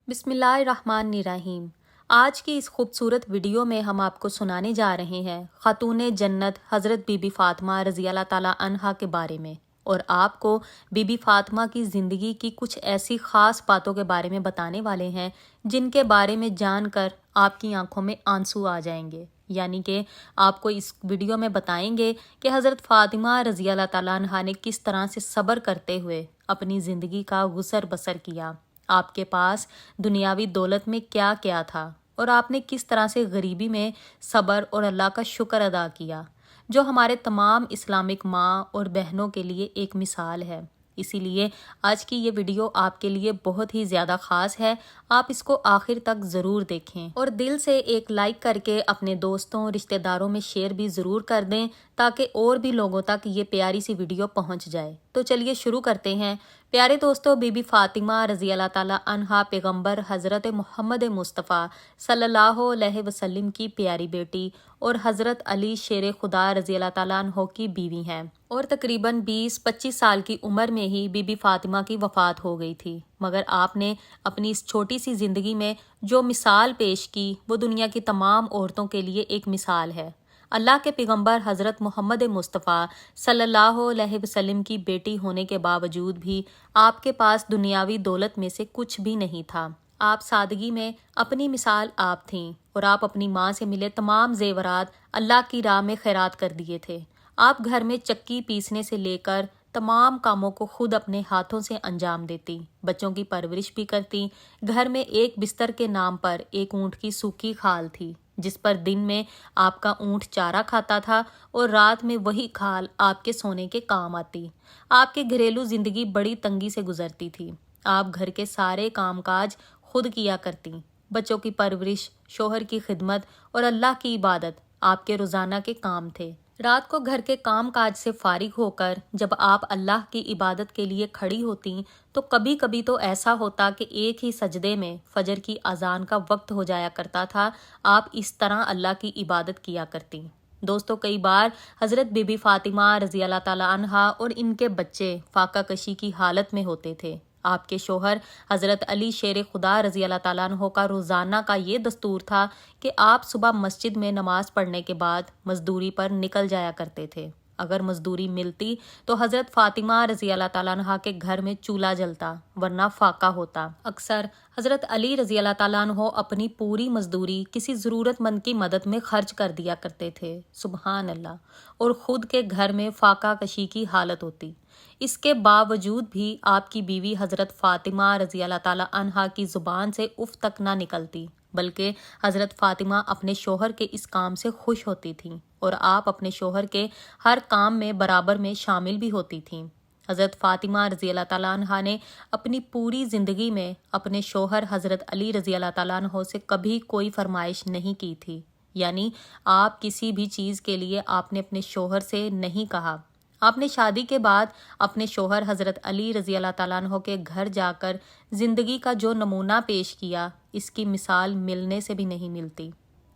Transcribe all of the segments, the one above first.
بسم اللہ الرحمن الرحیم۔ آج کی اس خوبصورت ویڈیو میں ہم آپ کو سنانے جا رہے ہیں خاتون جنت حضرت بی بی فاطمہ رضی اللہ تعالیٰ عنہا کے بارے میں، اور آپ کو بی بی فاطمہ کی زندگی کی کچھ ایسی خاص باتوں کے بارے میں بتانے والے ہیں جن کے بارے میں جان کر آپ کی آنکھوں میں آنسو آ جائیں گے۔ یعنی کہ آپ کو اس ویڈیو میں بتائیں گے کہ حضرت فاطمہ رضی اللہ تعالیٰ عنہا نے کس طرح سے صبر کرتے ہوئے اپنی زندگی کا گزر بسر کیا، آپ کے پاس دنیاوی دولت میں کیا کیا تھا، اور آپ نے کس طرح سے غریبی میں صبر اور اللہ کا شکر ادا کیا، جو ہمارے تمام اسلامک ماں اور بہنوں کے لیے ایک مثال ہے۔ اسی لیے آج کی یہ ویڈیو آپ کے لیے بہت ہی زیادہ خاص ہے، آپ اس کو آخر تک ضرور دیکھیں اور دل سے ایک لائک کر کے اپنے دوستوں رشتہ داروں میں شیئر بھی ضرور کر دیں تاکہ اور بھی لوگوں تک یہ پیاری سی ویڈیو پہنچ جائے۔ تو چلیے شروع کرتے ہیں۔ پیارے دوستو، بی بی فاطمہ رضی اللہ تعالیٰ عنہا پیغمبر حضرت محمد مصطفیٰ صلی اللہ علیہ وسلم کی پیاری بیٹی اور حضرت علی شیر خدا رضی اللہ تعالیٰ عنہ کی بیوی ہیں، اور تقریباً 20-25 سال کی عمر میں ہی بی بی فاطمہ کی وفات ہو گئی تھی، مگر آپ نے اپنی اس چھوٹی سی زندگی میں جو مثال پیش کی وہ دنیا کی تمام عورتوں کے لیے ایک مثال ہے۔ اللہ کے پیغمبر حضرت محمد مصطفیٰ صلی اللہ علیہ وسلم کی بیٹی ہونے کے باوجود بھی آپ کے پاس دنیاوی دولت میں سے کچھ بھی نہیں تھا۔ آپ سادگی میں اپنی مثال آپ تھیں، اور آپ اپنی ماں سے ملے تمام زیورات اللہ کی راہ میں خیرات کر دیے تھے۔ آپ گھر میں چکی پیسنے سے لے کر تمام کاموں کو خود اپنے ہاتھوں سے انجام دیتی، بچوں کی پرورش بھی کرتی۔ گھر میں ایک بستر کے نام پر ایک اونٹ کی سوکھی کھال تھی، جس پر دن میں آپ کا اونٹ چارہ کھاتا تھا اور رات میں وہی کھال آپ کے سونے کے کام آتی۔ آپ کے گھریلو زندگی بڑی تنگی سے گزرتی تھی۔ آپ گھر کے سارے کام کاج خود کیا کرتی، بچوں کی پرورش، شوہر کی خدمت اور اللہ کی عبادت آپ کے روزانہ کے کام تھے۔ رات کو گھر کے کام کاج سے فارغ ہو کر جب آپ اللہ کی عبادت کے لیے کھڑی ہوتیں تو کبھی کبھی تو ایسا ہوتا کہ ایک ہی سجدے میں فجر کی اذان کا وقت ہو جایا کرتا تھا۔ آپ اس طرح اللہ کی عبادت کیا کرتی۔ دوستو، کئی بار حضرت بی بی فاطمہ رضی اللہ تعالیٰ عنہا اور ان کے بچے فاقہ کشی کی حالت میں ہوتے تھے۔ آپ کے شوہر حضرت علی شیر خدا رضی اللہ تعالیٰ عنہ کا روزانہ کا یہ دستور تھا کہ آپ صبح مسجد میں نماز پڑھنے کے بعد مزدوری پر نکل جایا کرتے تھے۔ اگر مزدوری ملتی تو حضرت فاطمہ رضی اللہ تعالیٰ عنہ کے گھر میں چولہا جلتا، ورنہ فاقہ ہوتا۔ اکثر حضرت علی رضی اللہ تعالیٰ عنہ اپنی پوری مزدوری کسی ضرورت مند کی مدد میں خرچ کر دیا کرتے تھے، سبحان اللہ، اور خود کے گھر میں فاقہ کشی کی حالت ہوتی۔ اس کے باوجود بھی آپ کی بیوی حضرت فاطمہ رضی اللہ تعالیٰ عنہا کی زبان سے اف تک نہ نکلتی، بلکہ حضرت فاطمہ اپنے شوہر کے اس کام سے خوش ہوتی تھیں، اور آپ اپنے شوہر کے ہر کام میں برابر میں شامل بھی ہوتی تھیں۔ حضرت فاطمہ رضی اللہ تعالیٰ عنہا نے اپنی پوری زندگی میں اپنے شوہر حضرت علی رضی اللہ تعالیٰ عنہ سے کبھی کوئی فرمائش نہیں کی تھی، یعنی آپ کسی بھی چیز کے لیے آپ نے اپنے شوہر سے نہیں کہا۔ آپ نے شادی کے بعد اپنے شوہر حضرت علی رضی اللہ تعالیٰ عنہ کے گھر جا کر زندگی کا جو نمونہ پیش کیا، اس کی مثال ملنے سے بھی نہیں ملتی۔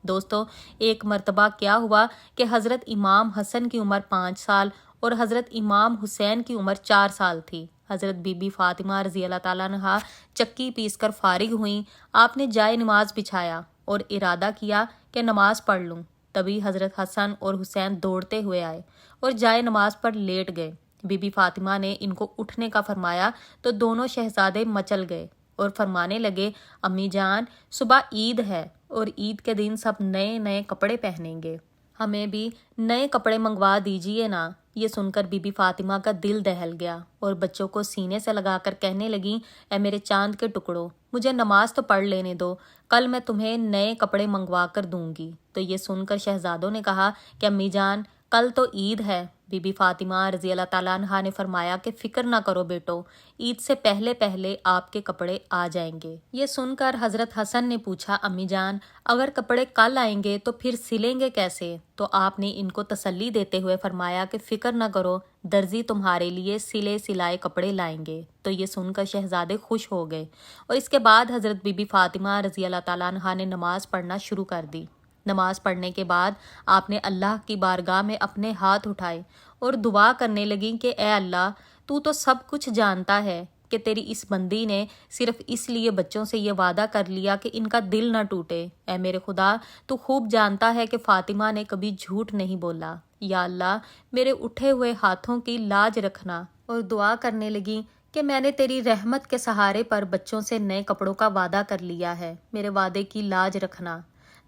دوستو، ایک مرتبہ کیا ہوا کہ حضرت امام حسن کی عمر 5 سال اور حضرت امام حسین کی عمر 4 سال تھی۔ حضرت بی بی فاطمہ رضی اللہ تعالیٰ عنہا چکی پیس کر فارغ ہوئیں۔ آپ نے جائے نماز بچھایا اور ارادہ کیا کہ نماز پڑھ لوں۔ تبھی حضرت حسن اور حسین دوڑتے ہوئے آئے اور جائے نماز پر لیٹ گئے۔ بی بی فاطمہ نے ان کو اٹھنے کا فرمایا تو دونوں شہزادے مچل گئے اور فرمانے لگے، امی جان، صبح عید ہے اور عید کے دن سب نئے نئے کپڑے پہنیں گے، ہمیں بھی نئے کپڑے منگوا دیجیے نا۔ یہ سن کر بی بی فاطمہ کا دل دہل گیا اور بچوں کو سینے سے لگا کر کہنے لگیں، اے میرے چاند کے ٹکڑوں، مجھے نماز تو پڑھ لینے دو، کل میں تمہیں نئے کپڑے منگوا کر دوں گی۔ تو یہ سن کر شہزادوں نے کہا کہ امی جان، کل تو عید ہے۔ بی بی فاطمہ رضی اللہ تعالیٰ عنہا نے فرمایا کہ فکر نہ کرو بیٹو، عید سے پہلے پہلے آپ کے کپڑے آ جائیں گے۔ یہ سن کر حضرت حسن نے پوچھا، امی جان، اگر کپڑے کل آئیں گے تو پھر سلیں گے کیسے؟ تو آپ نے ان کو تسلی دیتے ہوئے فرمایا کہ فکر نہ کرو، درزی تمہارے لیے سلے سلائے کپڑے لائیں گے۔ تو یہ سن کر شہزادے خوش ہو گئے، اور اس کے بعد حضرت بی بی فاطمہ رضی اللہ تعالیٰ عنہا نے نماز پڑھنا شروع کر دی۔ نماز پڑھنے کے بعد آپ نے اللہ کی بارگاہ میں اپنے ہاتھ اٹھائے اور دعا کرنے لگیں کہ اے اللہ، تو سب کچھ جانتا ہے کہ تیری اس بندی نے صرف اس لیے بچوں سے یہ وعدہ کر لیا کہ ان کا دل نہ ٹوٹے۔ اے میرے خدا، تو خوب جانتا ہے کہ فاطمہ نے کبھی جھوٹ نہیں بولا۔ یا اللہ، میرے اٹھے ہوئے ہاتھوں کی لاج رکھنا۔ اور دعا کرنے لگی کہ میں نے تیری رحمت کے سہارے پر بچوں سے نئے کپڑوں کا وعدہ کر لیا ہے، میرے وعدے کی لاج رکھنا۔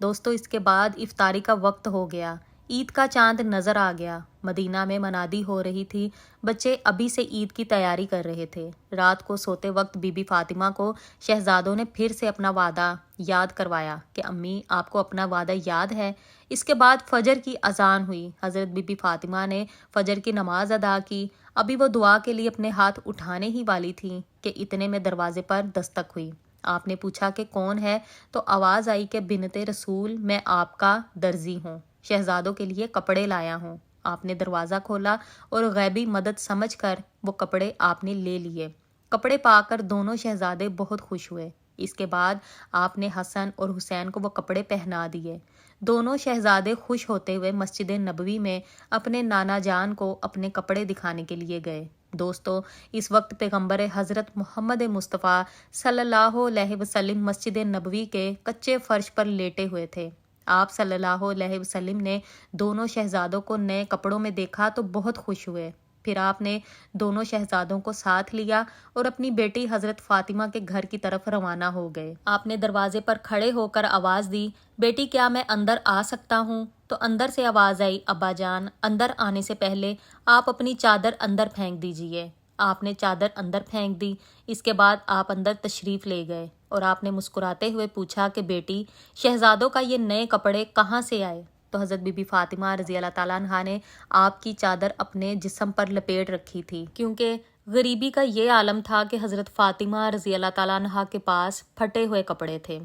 دوستو، اس کے بعد افطاری کا وقت ہو گیا، عید کا چاند نظر آ گیا، مدینہ میں منادی ہو رہی تھی، بچے ابھی سے عید کی تیاری کر رہے تھے۔ رات کو سوتے وقت بی بی فاطمہ کو شہزادوں نے پھر سے اپنا وعدہ یاد کروایا کہ امی، آپ کو اپنا وعدہ یاد ہے؟ اس کے بعد فجر کی اذان ہوئی، حضرت بی بی فاطمہ نے فجر کی نماز ادا کی۔ ابھی وہ دعا کے لیے اپنے ہاتھ اٹھانے ہی والی تھی کہ اتنے میں دروازے پر دستک ہوئی۔ آپ نے پوچھا کہ کون ہے؟ تو آواز آئی کہ بنت رسول، میں آپ کا درزی ہوں، شہزادوں کے لیے کپڑے لایا ہوں۔ آپ نے دروازہ کھولا اور غیبی مدد سمجھ کر وہ کپڑے آپ نے لے لیے۔ کپڑے پا کر دونوں شہزادے بہت خوش ہوئے۔ اس کے بعد آپ نے حسن اور حسین کو وہ کپڑے پہنا دیے۔ دونوں شہزادے خوش ہوتے ہوئے مسجد نبوی میں اپنے نانا جان کو اپنے کپڑے دکھانے کے لیے گئے۔ دوستو، اس وقت پیغمبر حضرت محمد مصطفیٰ صلی اللہ علیہ وسلم مسجد نبوی کے کچے فرش پر لیٹے ہوئے تھے۔ آپ صلی اللہ علیہ وسلم نے دونوں شہزادوں کو نئے کپڑوں میں دیکھا تو بہت خوش ہوئے۔ پھر آپ نے دونوں شہزادوں کو ساتھ لیا اور اپنی بیٹی حضرت فاطمہ کے گھر کی طرف روانہ ہو گئے۔ آپ نے دروازے پر کھڑے ہو کر آواز دی، بیٹی کیا میں اندر آ سکتا ہوں؟ تو اندر سے آواز آئی، ابا جان، اندر آنے سے پہلے آپ اپنی چادر اندر پھینک دیجئے۔ آپ نے چادر اندر پھینک دی۔ اس کے بعد آپ اندر تشریف لے گئے اور آپ نے مسکراتے ہوئے پوچھا کہ بیٹی، شہزادوں کا یہ نئے کپڑے کہاں سے آئے؟ تو حضرت بی بی فاطمہ رضی اللہ تعالیٰ عنہا نے آپ کی چادر اپنے جسم پر لپیٹ رکھی تھی، کیونکہ غریبی کا یہ عالم تھا کہ حضرت فاطمہ رضی اللہ تعالیٰ عنہا کے پاس پھٹے ہوئے کپڑے تھے۔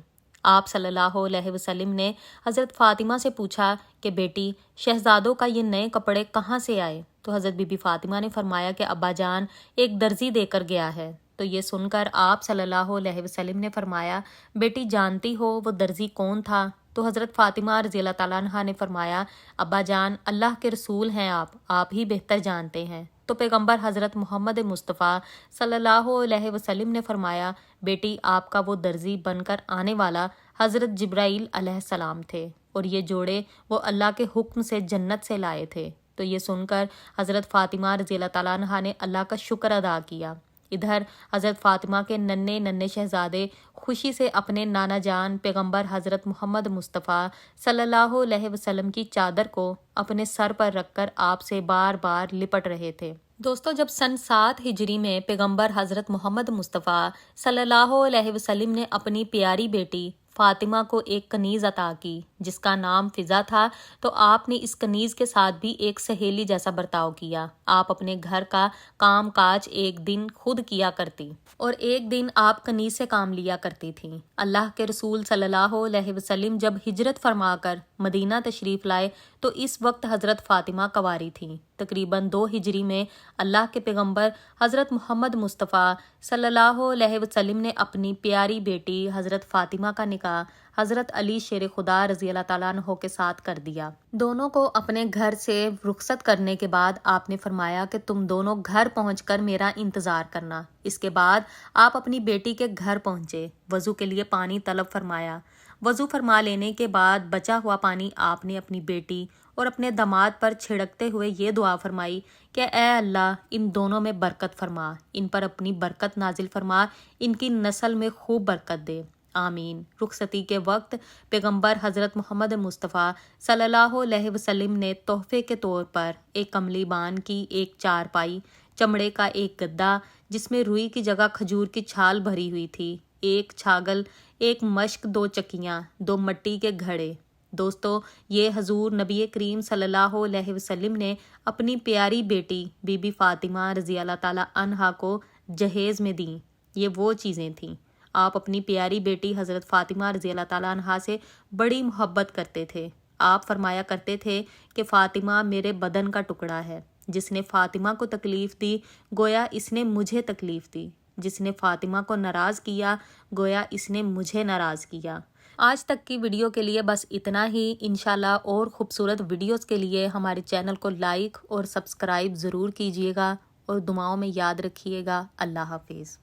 آپ صلی اللہ علیہ وسلم نے حضرت فاطمہ سے پوچھا کہ بیٹی، شہزادوں کا یہ نئے کپڑے کہاں سے آئے؟ تو حضرت بی بی فاطمہ نے فرمایا کہ ابا جان ایک درزی دے کر گیا ہے۔ تو یہ سن کر آپ صلی اللہ علیہ وسلم نے فرمایا، بیٹی جانتی ہو وہ درزی کون تھا؟ تو حضرت فاطمہ رضی اللہ تعالیٰ عنہا نے فرمایا، ابا جان اللہ کے رسول ہیں، آپ ہی بہتر جانتے ہیں۔ تو پیغمبر حضرت محمد مصطفیٰ صلی اللہ علیہ وسلم نے فرمایا، بیٹی آپ کا وہ درزی بن کر آنے والا حضرت جبرائیل علیہ السلام تھے، اور یہ جوڑے وہ اللہ کے حکم سے جنت سے لائے تھے۔ تو یہ سن کر حضرت فاطمہ رضی اللہ تعالیٰ عنہا نے اللہ کا شکر ادا کیا۔ ادھر حضرت فاطمہ کے ننھے شہزادے خوشی سے اپنے نانا جان پیغمبر حضرت محمد مصطفیٰ صلی اللہ علیہ وسلم کی چادر کو اپنے سر پر رکھ کر آپ سے بار بار لپٹ رہے تھے۔ دوستو، جب سن 7 ہجری میں پیغمبر حضرت محمد مصطفیٰ صلی اللہ علیہ وسلم نے اپنی پیاری بیٹی فاطمہ کو ایک کنیز عطا کی جس کا نام فضا تھا، تو آپ نے اس کنیز کے ساتھ بھی ایک سہیلی جیسا برتاؤ کیا۔ آپ اپنے گھر کا کام کاج ایک دن خود کیا کرتی اور ایک دن آپ کنیز سے کام لیا کرتی تھیں۔ اللہ کے رسول صلی اللہ علیہ وسلم جب ہجرت فرما کر مدینہ تشریف لائے تو اس وقت حضرت فاطمہ کنواری تھیں۔ تقریباً 2 ہجری میں اللہ کے پیغمبر حضرت محمد مصطفیٰ صلی اللہ علیہ وسلم نے اپنی پیاری بیٹی حضرت فاطمہ کا نکاح حضرت علی شیر خدا رضی اللہ تعالیٰ عنہ کے ساتھ کر دیا۔ دونوں کو اپنے گھر سے رخصت کرنے کے بعد آپ نے فرمایا کہ تم دونوں گھر پہنچ کر میرا انتظار کرنا۔ اس کے بعد آپ اپنی بیٹی کے گھر پہنچے، وضو کے لیے پانی طلب فرمایا۔ وضو فرما لینے کے بعد بچا ہوا پانی آپ نے اپنی بیٹی اور اپنے داماد پر چھڑکتے ہوئے یہ دعا فرمائی کہ اے اللہ، ان دونوں میں برکت فرما، ان پر اپنی برکت نازل فرما، ان کی نسل میں خوب برکت دے، آمین۔ رخصتی کے وقت پیغمبر حضرت محمد مصطفیٰ صلی اللہ علیہ وسلم نے تحفے کے طور پر ایک کملی بان کی ایک چارپائی، چمڑے کا ایک گدا جس میں روئی کی جگہ کھجور کی چھال بھری ہوئی تھی، ایک چھاگل، ایک مشک، 2 چکیاں، 2 مٹی کے گھڑے۔ دوستو، یہ حضور نبی کریم صلی اللہ علیہ وسلم نے اپنی پیاری بیٹی بی بی فاطمہ رضی اللہ تعالیٰ عنہا کو جہیز میں دیں۔ یہ وہ چیزیں تھیں۔ آپ اپنی پیاری بیٹی حضرت فاطمہ رضی اللہ تعالیٰ عنہا سے بڑی محبت کرتے تھے۔ آپ فرمایا کرتے تھے کہ فاطمہ میرے بدن کا ٹکڑا ہے، جس نے فاطمہ کو تکلیف دی گویا اس نے مجھے تکلیف دی، جس نے فاطمہ کو ناراض کیا گویا اس نے مجھے ناراض کیا۔ آج تک کی ویڈیو کے لیے بس اتنا ہی۔ انشاءاللہ اور خوبصورت ویڈیوز کے لیے ہمارے چینل کو لائک اور سبسکرائب ضرور کیجیے گا اور دعاؤں میں یاد رکھیے گا۔ اللہ حافظ۔